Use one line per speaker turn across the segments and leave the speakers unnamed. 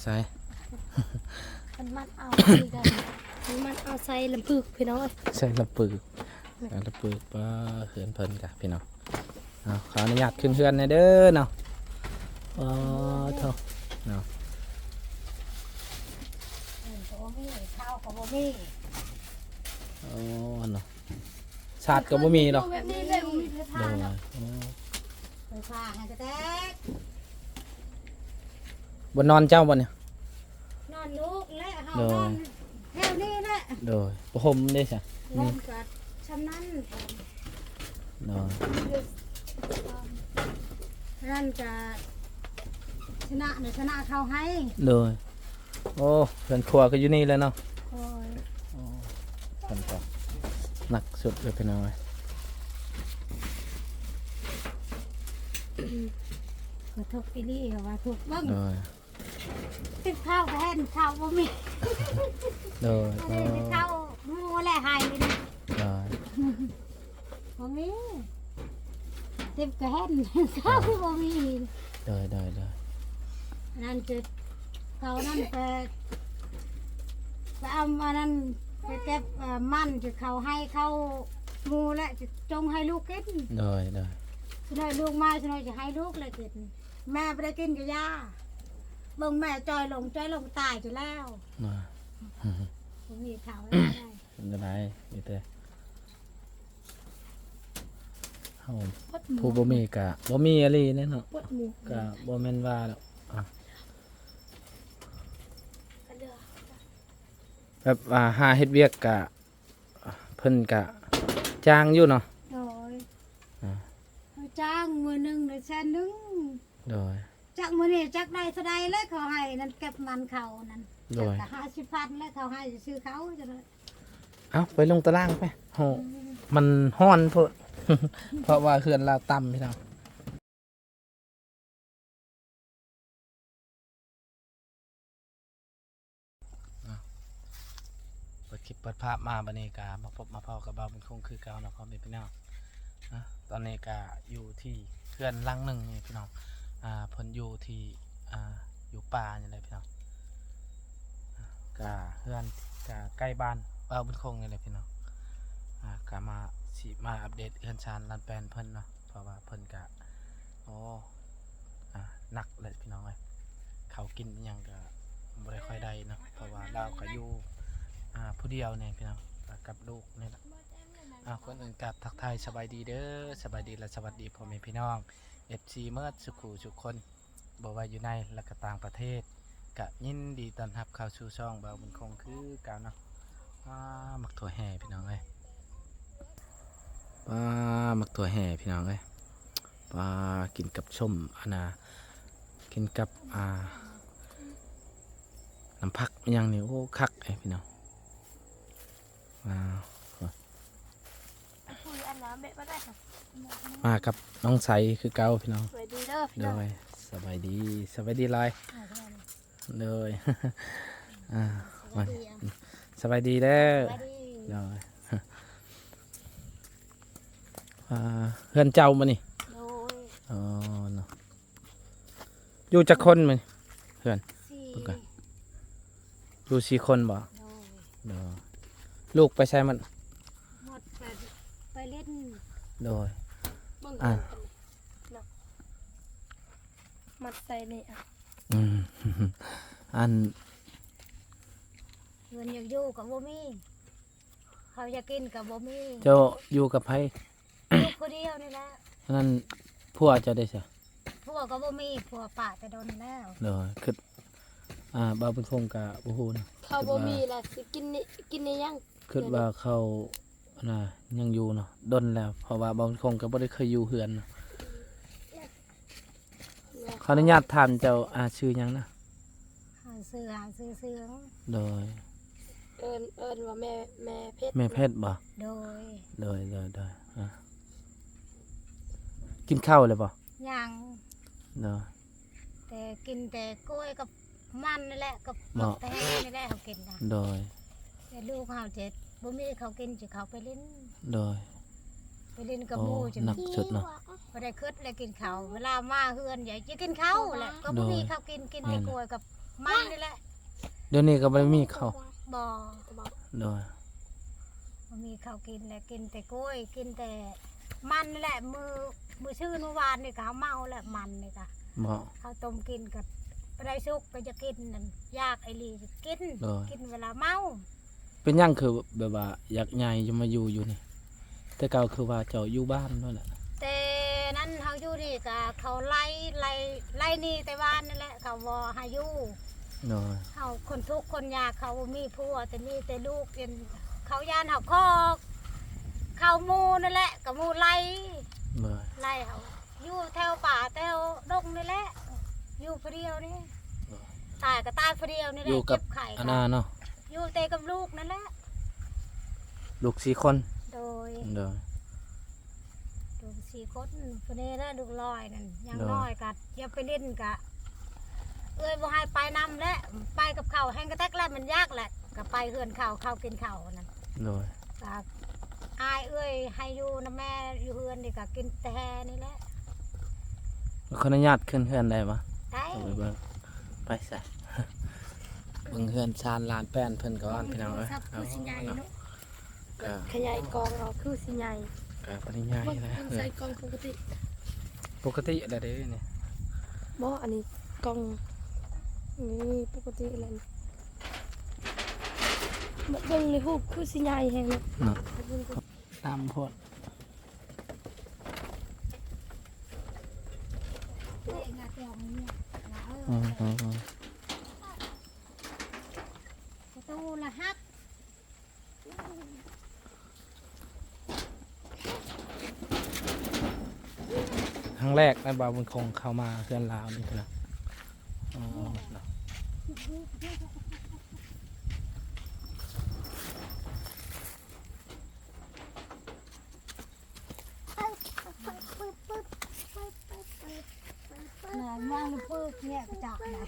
ใส่
มันเอาดีกันมันเอาใส่ลำพึกพี่น้อง
ใส่ลำปืกป้าเขื่อนเพิ่นกะพี่น้องขออนุญาตขึ้นเฮือนในเด้อเนาะอ๋อเท่าเนาะ
ข้าวของบ่มี
อ๋อเนาะชาติก็บ่มีหรอก
แบบนี้เลยมีไฟฟ้า
เด้อ
ไฟฟ้าให้จะแตก
บนนอนเจ้าบ่เนี่ย
นอนลูกและเฮานอนแถวนี้แหละ
โดยประหมได้ซะ
เล่นกับชำนั้น
โดย
นั่นจะชนะหรือชนะเขาให้
โดยโอ้เพื่อนครัวก็อยู่นี่แล้วเนาะ
โอ้ย
เพิ่นก็หนักสุดเลยพี่น้องเอ้ย
ก็ทุกปีนี้ก็ว่าทุกเบิ่ง
โดย
ติดข้าวแทนข้าวบ่มี
โดย
อันนี้ติดข้าวหมูแหละให้นี่
โดย
บ่มีติดกระแหนข้าวบ่มี
โดย
นั่นจะเขานั่นไปเอามานั่นไปเก็บมันจะเขาให้เขาหมูและจะจงให้ลูกกิน
โดย
ฉันให้ลูกมาฉันจะให้ลูกเลยกินแม่ไม่ได้กินกับย่าเบิ่งแม่จอยลงตายจะแล้ว ผมมีข่าวไม่ได้
เป็นจังไดมีแต่เฮาผู้บ่มีก็บ่มีอะไรแน่เนาะ
ปวดหมู
ก็บ่แม่นว่าดอกแบบว่าหาเฮ็ดเวียกก็เพิ่นก็จ้างอยู่เนาะ
โดยจ้างมือหนึ่งหรือแสนหนึ่ง
โดย
จักมือนี่จักได้เท่าใดแล้วเขาให้นั่นเก็บมันเขานั่น
โดย
จัก50,000แล้วเขาให้ซื้อเขาจะเลย
เอาไปลงตารางไปโหมันฮ้อนโพด เพราะว่าเขื่อนเราต่ำพี่น้องเปิดคลิปเปิดภาพมาบันนี้กามาพบมาพอกับเบาเป็นคงคือเก่าเนาะพ่อแม่พี่น้องตอนนี้กาอยู่ที่เขื่อนลังหนึ่งนี่พี่น้องเพิ่นอยู่ที่อยู่ป่าอย่างไรพี่น้องกาเขื่อนกาใกล้บ้านเบาเป็นคงนี่แหละพี่น้องกามาสิมาอัปเดตเขื่อนชานลันแปลนเพิ่นเนาะเพราะว่าเพิ่นกะโอ้หนักเลยพี่น้องเลยเขากินอิหยังก็บ่ได้ค่อยได้เนาะเพราะว่าเราก็อยู่ผู้เดียวเนี่ยพี่น้องกับลูกนี่แหละคนอื่นกับทักทายสบายดีเด้อสบายดีและสวัสดีพ่อแม่พี่น้อง FC เมื่อสุขุสุขคนบ่ว่าอยู่ในและก็ต่างประเทศกะยินดีต้อนรับเข้าสู่ช่องเบาบุญคงคือเก่าเนาะมักถั่วแห่พี่น้องเอ้ยมักถั่วแห่พี่น้องเอ้ยกินกับส้มกินกับน้ำผักอย่างนี้โอ้คักไอ้พี่น้อง
คุยอันน้ำเบ็ดมาได้ค่ะ
มากับน้องใสคือเก่าพี่น้อง
สวัสดีเด้อ
โดยสบายดีลายเลย มาสบายดีเด้อโดยเพื่อนเจ้ามานี่
โดย
อ๋อเนาะอยู่จักคนมั้ยเพื่อน
สี่
เพิ่นก่อนอยู่4 คนบ่
โดย
เด้อลูกไปใช้มัน
หมดไปเล่น
โดย
เบิ่ง
อ่ะ
มัดใส่นี่อ่ะ
อืม อัน
เงินอยากอยู่กับบ่มีเขาอยากกินกับบ่มี
เจ้าอยู่กับไผ
อยู่คนเดียวนี่แหละ
นั่นผัวเจะได้ซะ
พวกก็บ่มีพวกป่าแต่โดนแล้ว
เด้อคือบ่าวเป็นคงกะบ่ฮู้นะ
เขาบ่มีล่ะสิกินนี่ยัง
คิดว่าเขายังอยู่เนาะดนแล้วเพราะว่าบางคงก็บ่ได้เคยอยู่เฮือนเนาะขออนุญาตถามเจ้าชื่อหยังนะ
หาซื้อเสือง
โดย
เอิ้นว่าแม่เพชร
แม่เพชรบ่
โดย
โดยกินข้าวเลยบ่
ยัง
โดย
แต่กินแต่กล้วยกับมันนี่แหละกับ
เหมาะ
แต่นี่แหละเขากินนะ
โดย
แต่ลูกเขาเจ็ดบ่มีเขากินสิเขาไปเล่น
โดย
ไปเล่นกับ
โอ้
หมู่จัง
หนักสุดเนาะ
บ่ได้คึดเลยกินเขาวเวลามาเฮือนใหญ่จะกินเขาวแหละก็บ่มีเขากินแต่กล้วยกับ มันนี่แหละ
เดี๋ยวนี้ก็บ่ได้มีข้าว
บ่
โดย
บ่มีข้าวกินแหละกินแต่กล้วยกินแต่มันนี่แหละมือชื่อเมื่อวานนี่ก็เมาแหละมันนี่ก็
บ่
ข้าวต้มกินกับไปได้สุกก็จะกินนั่นยากไอ้ลีจะกิน
โดย
กินเวลาเมา
เป็นหยังคือแบบว่าอยากใหญ่จะมาอยู่นี่แต่เก่าคือว่าเจ้าอยู่บ้านนั่นแหละ
แต่นั้นเขาอยู่นี่ก็เขาไล่นี่แต่บ้านนั่นแหละเขาบ่ให้อยู่
โดย
เขาคนทุกข์คนยากเขาบ่มีผัวแต่มีแต่ลูกเป็นเขาย่านเขาคอก เขาหมูนั่นแหละกับหมูไล่
โดย
ไล่เขาอยู่แถวป่าแถวดงนี่แหละอยู่คนเดียวนี่ตายก็ตายคนเดียวนี่แห
อ
ละ
ยู่กับ
เจ็บไข้
อาณาเนาะ
อยู่แต่กับลูกนั่นแหละ
ลูก4คน
โดย
โดย
ลูก4 คนคนนี้นะลูกลอยนั่นยัง
โดย
น้อยกัอย่าไปเล่นกะเอ้ยบ่ให้ไปนำแล้วไปกับเขาแห้งกระแทกแล้วมันยากแหละก็ไปเฮือนเขากินเขานั่น
โดย
ก็อายเอ้ยให้อยู่นะแม่อยู่เฮือนนี่ก็กินแต่นี่แหละ
ขออนุญาตขึ้นเฮือนได้ปะ
ได้
เอาไปเบิ่งไปใส่ เบิ่งเฮือนชานลานแป้นเพิ่นก่อนพี่น้องเอ้ย
ครับ
เอา
คือสิใหญ่เนาะ
ก็
ขยายกองเอาคือสิใหญ่
ก็ปริญญา
บ่
นะ
ใส่กองปกติ
ปกติอะไรเด้เนี่ย
บ่อันนี้กองนี่ปกติแล้วนี่เบิ่งในรูปคือสิใหญ่แฮงเนาะ
เนาะ
เบิ่งก่อน
ตามโพด
เด็กงาเตียวเนี่ย
อืมอืมอืม
ประตูละฮัก
ครั้งแรกนะบ่าวบุญคงเข้ามาเฮือนลาวนี่พี่น้องอ๋อเนาะ
น่ะวางลูกปืนเนี่ยกระจอกนะ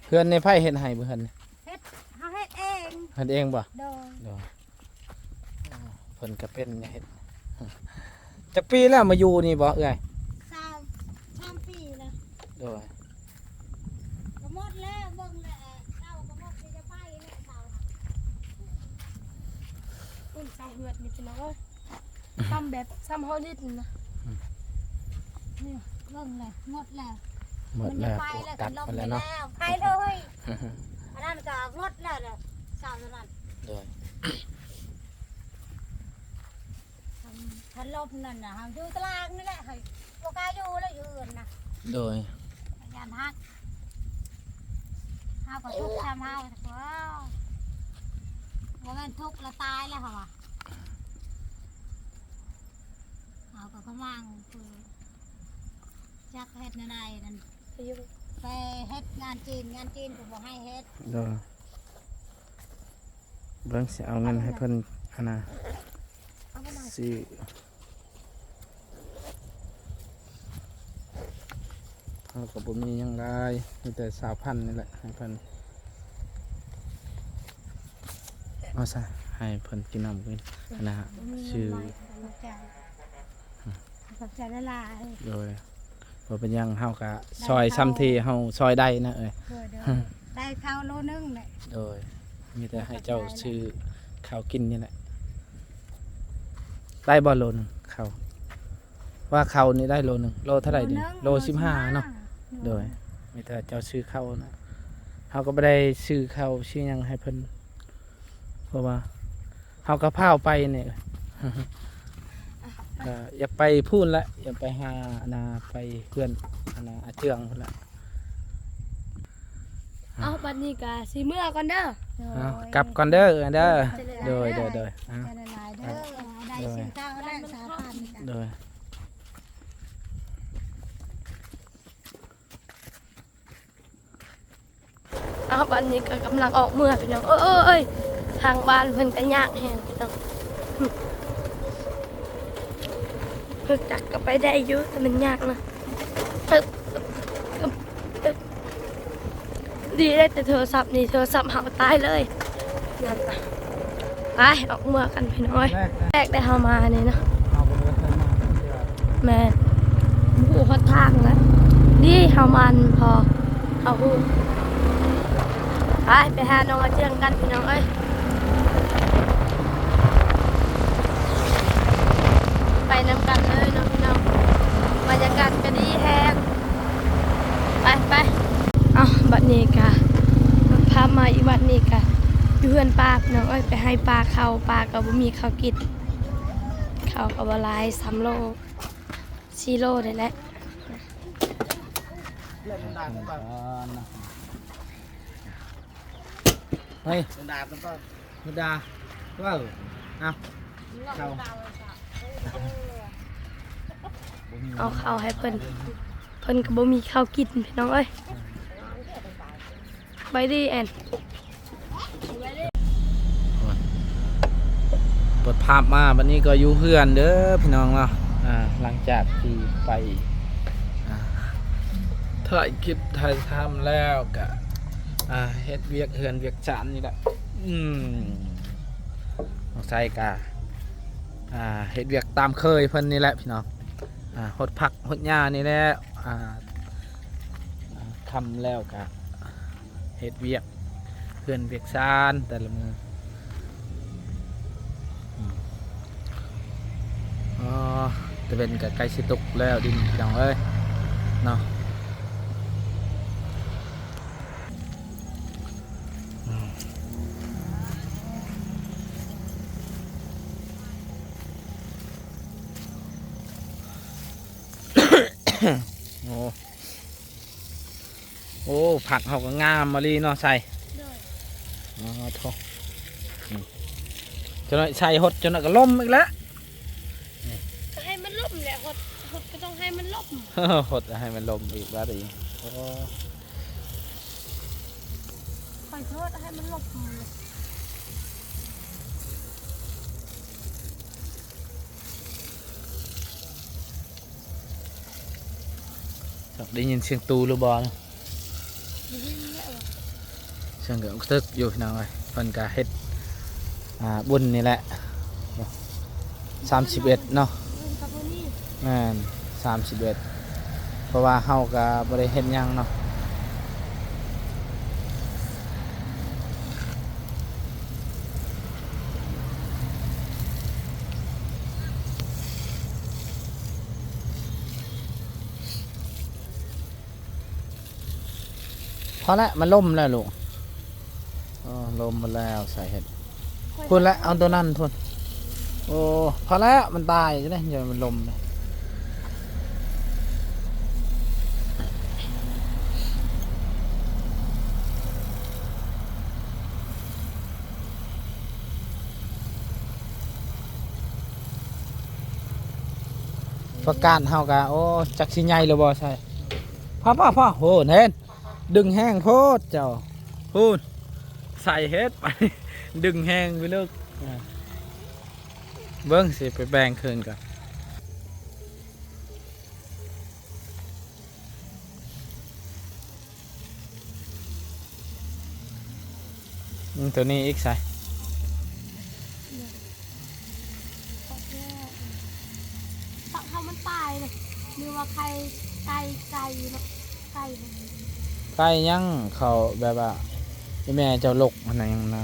เฮือนในไผเฮ็ดให้บ่เฮือน
เฮ็ดเฮาเฮ็ดเอง
เฮ็ดเองบ่
โดย
เดี๋ยวเพิ่นก็เป็นเนี่ยเฮ็ดจักปีแล้วมาอยู่นี่บ่เอ้ย
3 ปีแล้ว
โดย
ก็หมดแล้วเบิ่งแล้วเจ้าก็หมดที่จะไปแล้วเจ้า
อุ้ยใส่เหือดนี่พี่น้องเอ้ยทำแบบซ้ำเฮานิดนึงนะ
เนี่ยเบิ่งแล้วหมดแล้ว
หมด
มันจะ
แล้ว
ไป
ปวด
แล้ว
ตั
ก็
ด
ลง
ไป
ไป
แล้ว
แล้
เนาะ
วไปเลยอันนั้นก็หมดแล้วน่ะสาวนั้น
โดย
พัดลมนั่นน่ะเฮาอยู่ตารางนี่แหละเฮ้ยบ่กล้าอยู่แล้วอยู่อื่นน่ะ
โดย
ยานฮักเฮาก็ทุกข์ทำเฮาว้าวบ่แม่นทุกข์แล้วตายแล้วเหรอวะเฮาก็กำลังคือจักเฮ็ดแนวใดนั่น
อายุ
ไปเฮ็ดงานจีนก็บ่ให้เฮ็ด
โดยเบิ่งสิเอาเงินให้เพิ่นอันน่ะ
เอามาหน่อย
สิเฮาก็บ่มีหยังหลายมีแต่20,000นี่แหละให้เพิ่นเอาซะให้เพิ่นกินน้ำกินอันน่ะชื่อ
ขอบใจละลาย
โดยบ่เป็นหยังเฮาก็ซอยซ้ำที่เฮาซอยได้นะเอ้ย
เด้อได้ข้าวโลนึงแหละ
โดยมีแต่ให้เจ้าซื้อข้าวกินนี่แหละได้บ่โลนึงข้าวว่าข้าวนี่ได้โลนึงโลเท่าไหร่ดิโล15เนาะโดยมีแต่เจ้าซื้อข้าวนะเฮาก็บ่ได้ซื้อข้าวซื้อหยังให้เพิ่นเพราะว่าเฮาก็พาไปนี่ ก็อย่าไปพูดละอย่าไปหาอาณาไปเพื่อนอาณาอาเจืองพุ่นละ
เอาบัดนี้ก็สิเมื่อก่อนเด้อ
เอากลับก่อนเด้อเด้อโดยเอา
ใจละลายเด้อได้ซื้อข้าวแล้วสาพันกัน
โดย
เอาบัดนี้ก็กำลังออกเมื่อพี่น้องเอ้ยทางบ้านเพิ่นก็ยากแฮงพี่น้องเพิ่นจักก็ไปได้อยู่แต่มันยากนะอึ๊บอึ๊บอึ๊บดีได้แต่โทรศัพท์นี่โทรศัพท์หาตายเลยนั่นน่ะไปออกเมื่อกันพี่น้อย
แรกนะ
แรกได้เฮามานี่เนาะ
เอาไปเลยเพิ่นมาเพิ่นสิว่า
แม่หูฮอดทางแล้วนี่เฮามันพอเฮาหู ไปหาน้องอาเจียงกันพี่น้องเอ้ยไปนำกันเลยน้องพี่น้องบรรยากาศก็ดีแฮงไปบัดนี้กะพามาอีบัดนี้กะอยู่เพื่อนป้าพี่น้องเอ้ยไปให้ปลาเขาปลาก็บ่มีข้าวกินข้าวก็บ่หลาย3 โล 4 โลได้แหละ
เล่นดาบกันก่อนเฮ้ยดาบกันก่อนมุดาว้าวเอาเข้า
เอาข้าวให้เพิ่นก็บ่มีข้าวกินพี่น้องเอ้ยไปดีแอน
เปิดภาพมาบัดนี้ก็อยู่เพื่อนเด้อพี่น้องเนาะหลังจากที่ไปถ่ายคลิปถ่ายทำแล้วก็เฮ็ดเวียกเฮือนเวียกจานนี่แหละน้องไส้กะเฮ็ดเวียกตามเคยเพิ่นนี่แหละพี่น้องหดผักหดหญ้านี่แหละทำแล้วกะเฮ็ดเวียกเฮือนเวียกจานแต่ละมือจะเป็นกับไก่สิตุกแล้วดินพี่น้องเอ้ยเนาะโอ้ผักเขาก็งามมาลีเนาะใส่โถจนใส่หดจนก็ล่มอีกแล้ว
ก็ให้มันล่มแหละหดก็ต้องให้มันล่ม
หดให้มันลมอีกแล้วดิ
ขอโทษให้มันล่ม
ได้ยินเสียงตูหรือบอลเสียงเกือบตึกอยู่พี่น้องเลยเพิ่นกะเฮ็ดบุญนี่แหละ31เนาะ31เพราะว่าเฮาก็บ่ได้เฮ็ดหยังเนาะพอละมันล่มแล้วลูกล่มมาแล้วใส่เห็ดพุ่นละเอาตัวนั้นพุ่นโอ้พอแล้วมันตายจะได้อย่ามันลมเลยประกาศเฮากะโอ้จักสิใหญ่หรือบ่ใช่พ่อโหเห็นดึงแห้งโพดเจ้าพูดใส่เฮ็ดไป ดึงแห้งไปเลิกเบิ้งสิไปแบ่งคืนกันตัวนี้อีกใส่
เขามันตายเลยหรือว่าใครไก่เนาะไก่
ใกล้ยังเขาแบบว่าแม่เจ้าลกมันยังนะ